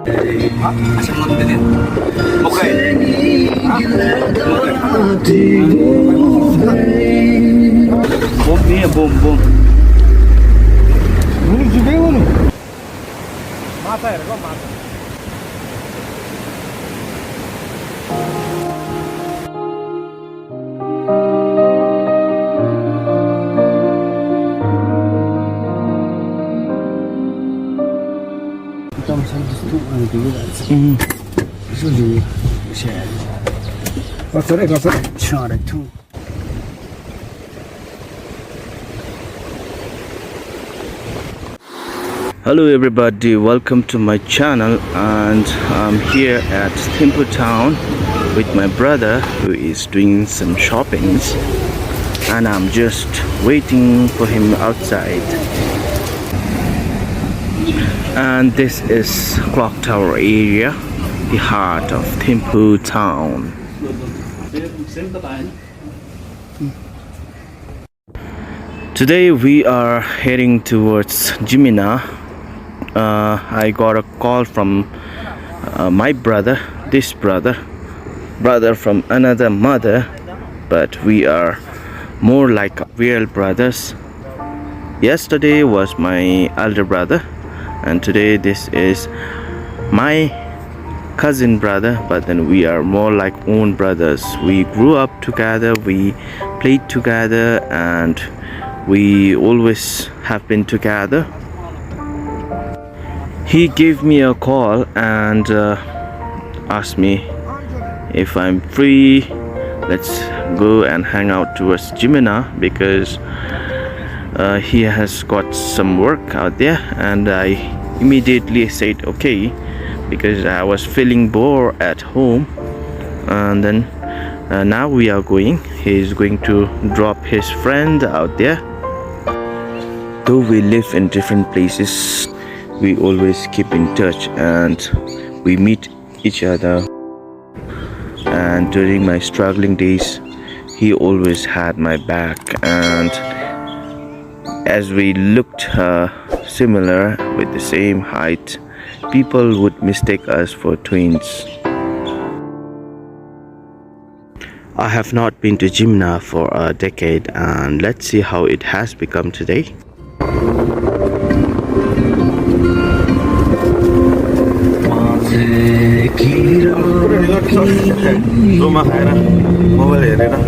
Bom niya, bom. Bunu cübeye onu. Mata ere, mata. Tam sen distu ani dulu kan. Sudah share. Kasar. Share tu. Hello everybody, welcome to my channel, and I'm here at Thimphu town with my brother who is doing some shoppings, and I'm just waiting for him outside. And this is Clock Tower area, the heart of Thimphu town. Today we are heading towards Jimina. I got a call from my brother, this brother from another mother, but we are more like real brothers. Yesterday was my elder brother, and today this is my cousin brother, but then we are more like own brothers. We grew up together, we played together, and we always have been together. He gave me a call and asked me if I'm free, let's go and hang out towards Jimina, because he has got some work out there. And I immediately said okay, because I was feeling bored at home. And then now we are going. He's going to drop his friend out there. Though we live in different places, we always keep in touch and we meet each other. And during my struggling days, he always had my back, and as we looked similar with the same height, people would mistake us for twins. I have not been to Jimna for a decade, and let's see how it has become today. Rumah kaya na, mobile area na.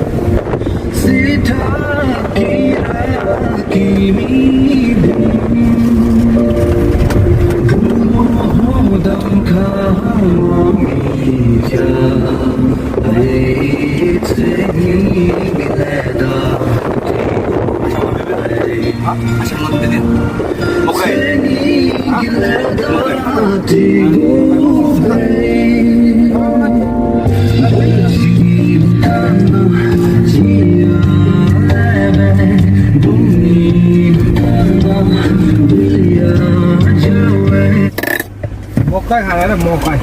Mokai hal ada mokai.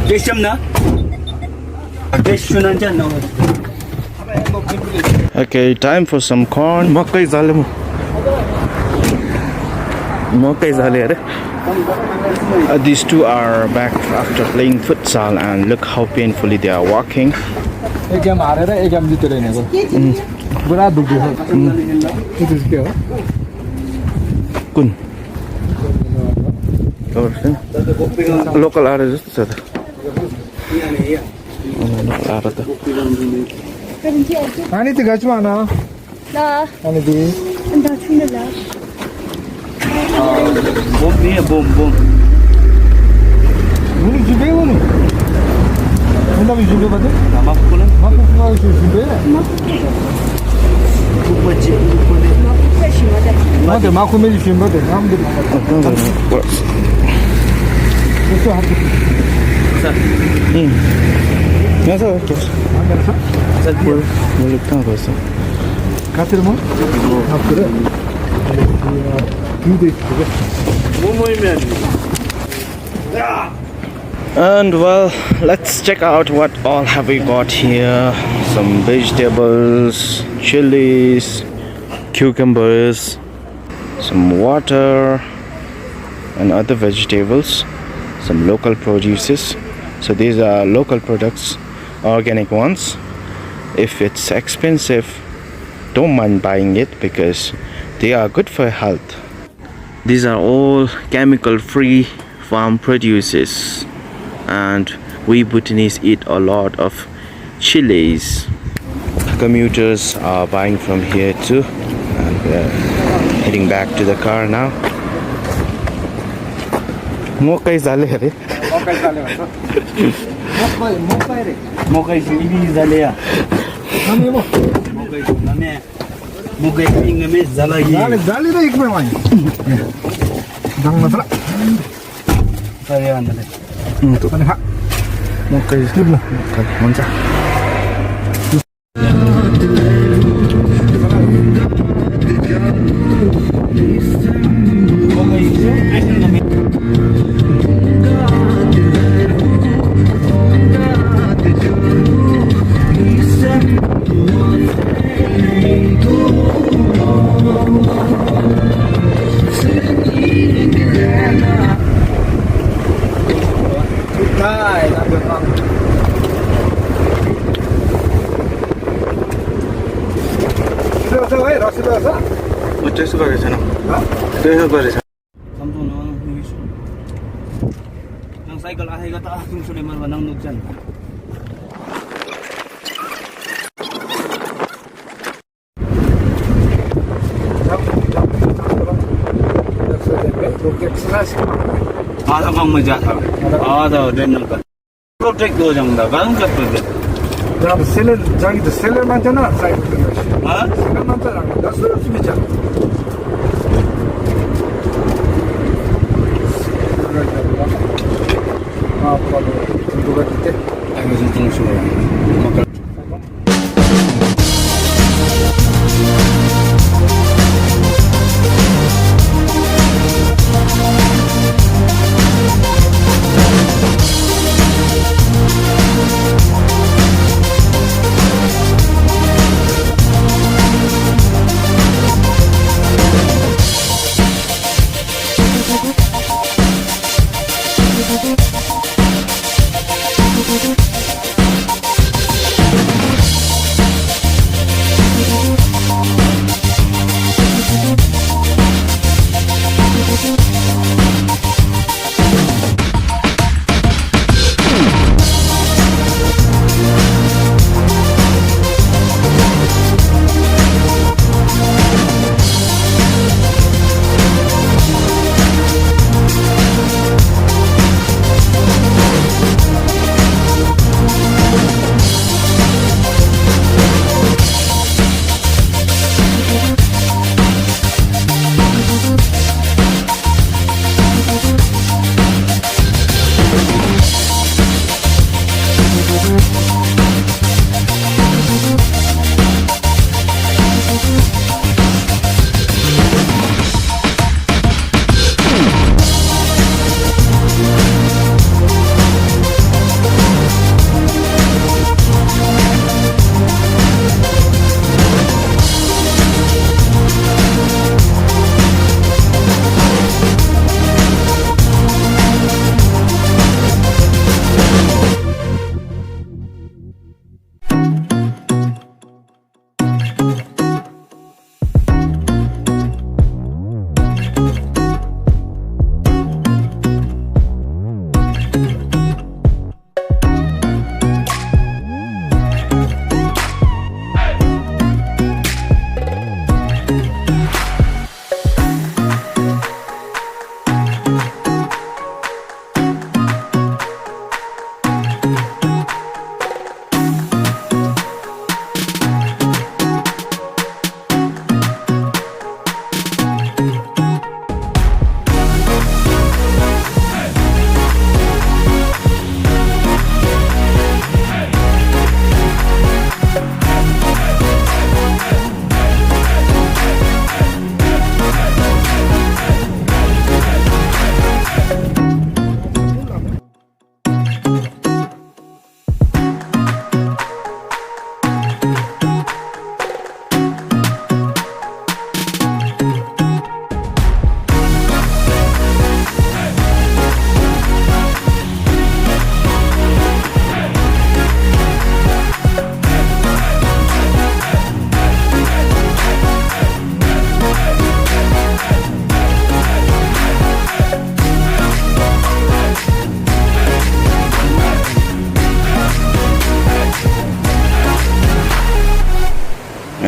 Kesem na? Kesunan dyan na. Okay, time for some corn. Makai zale mo. Makai zale. These two are back after playing futsal, and look how painfully they are walking. एक game हारेर एक game जितेर हिँडेको पुरा दुख्दैछ त्यो के हो कुन local आएर जस्तो छ त लोकल आएर त अनि त्यो गछमा न ल अनि दि अन्त छुन ल Bom niya, bom. bunu cübeye onu. Bunda bir cübe batı. Tama ko lang. Makuk şu cübe. Kupachi. Hadi makuk meli şu batı. Hamdı. Nasıl hadi? Nasıl olacak? Böyle tam koysun. Katır mı? Katır. And well, let's check out what all have we got here. Some vegetables, chilies, cucumbers, some water, and other vegetables, some local produces. So these are local products, organic ones. If it's expensive, don't mind buying it because they are good for health. These are all chemical free farm produces, and we Bhutanese eat a lot of chilies. Commuters are buying from here too, and we're heading back to the car now. मकै झाले अरे मकै चाले भन्छ मकै रे Mokai sini zalea. नमे म Mokai name. Mokai ingame zalagi. जाले जाले रे एकमै वाइ दङ नत्र Saya anda. अनि खा मकै ल हुन्छ Mokai itu akan name. नाइ नाइ रसिलो है रसिलो छ Udah suka ke sana. Udah suka ke sana. Sampai nang nunggu. Nang cycle ahai kata tung sudah mana nang nukjan. Ada kang mejat. Ada dan nang kan. Protect do jang da. Galung jat protect. जब seller जागी त seller मान्छ न cycle Ha? Seller मान्छ दस सुविचा Aku tung sudah. Maka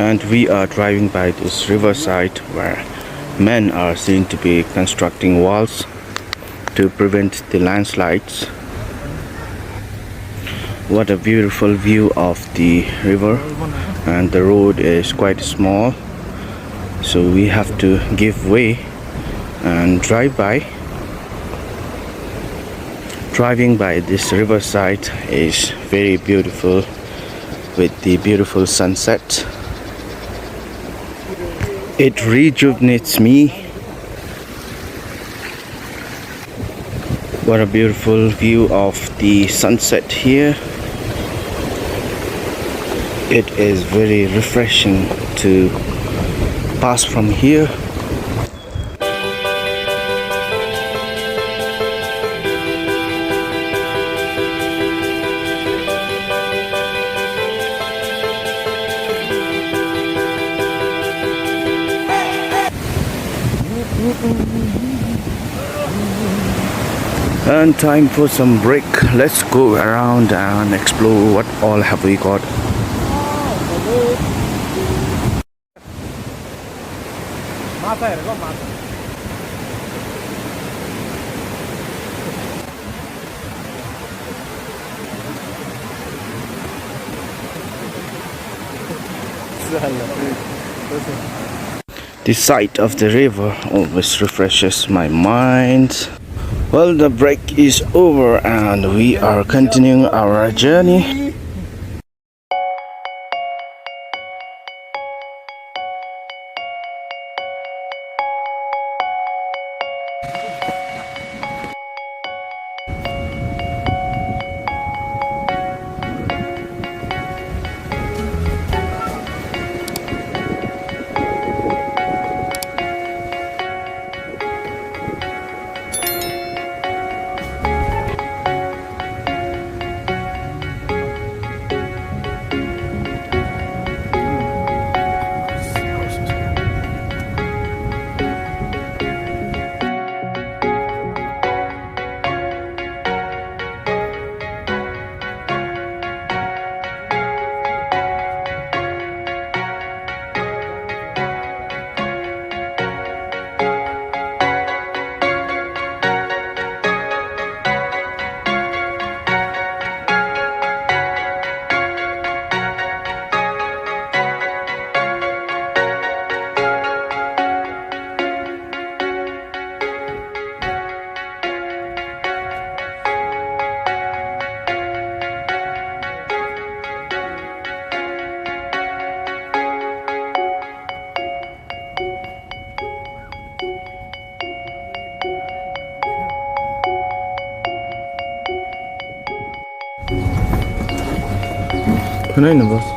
And we are driving by this riverside where men are seen to be constructing walls to prevent the landslides. What a beautiful view of the river, and the road is quite small, so we have to give way and drive by. Driving by this riverside is very beautiful with the beautiful sunset. It rejuvenates me. What a beautiful view of the sunset here. It is very refreshing to pass from here. And time for some break. Let's go around and explore what all have we got. The sight of the river always refreshes my mind. Well, the break is over and we are continuing our journey. Ano yun, boss?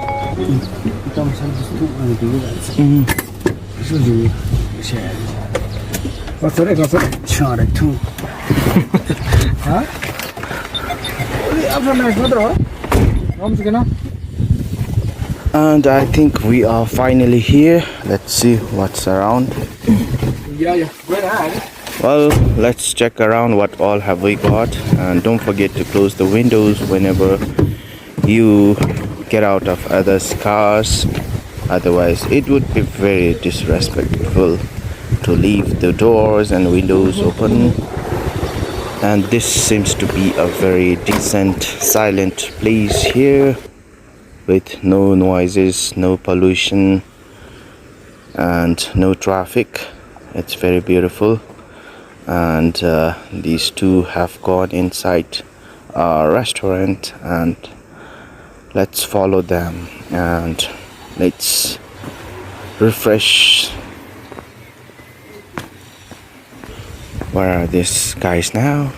Ito masal gusto ano dulu dah. Itu dulu. Share. Kasar chare tu. Ha? Ini apa nak betul? Kamu sekarang? And I think we are finally here. Let's see what's around. Ya. Well, let's check around what all have we got, and don't forget to close the windows whenever you get out of others' cars. Otherwise it would be very disrespectful to leave the doors and windows open. And this seems to be a very decent, silent place here with no noises, no pollution and no traffic. It's very beautiful. And these two have gone inside a restaurant, and let's follow them and let's refresh. Where are these guys now?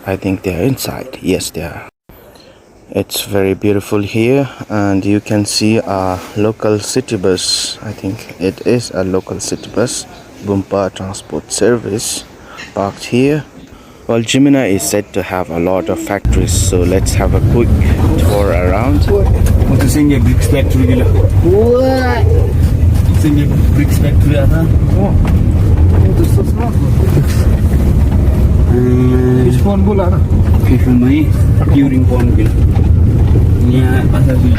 I think they're inside. Yes, they are. It's very beautiful here, and you can see a local city bus. I think it is a local city bus, Bumpa Transport Service, parked here. Well, Jimena is said to have a lot of factories, so let's have a quick tour around. Itu sehingga bricks factory gila. Wah. Sehingga bricks factory ada. Oh. Itu semua. Fish pond bola na. Fish pond mai curing pond gila. Ni pasal tu.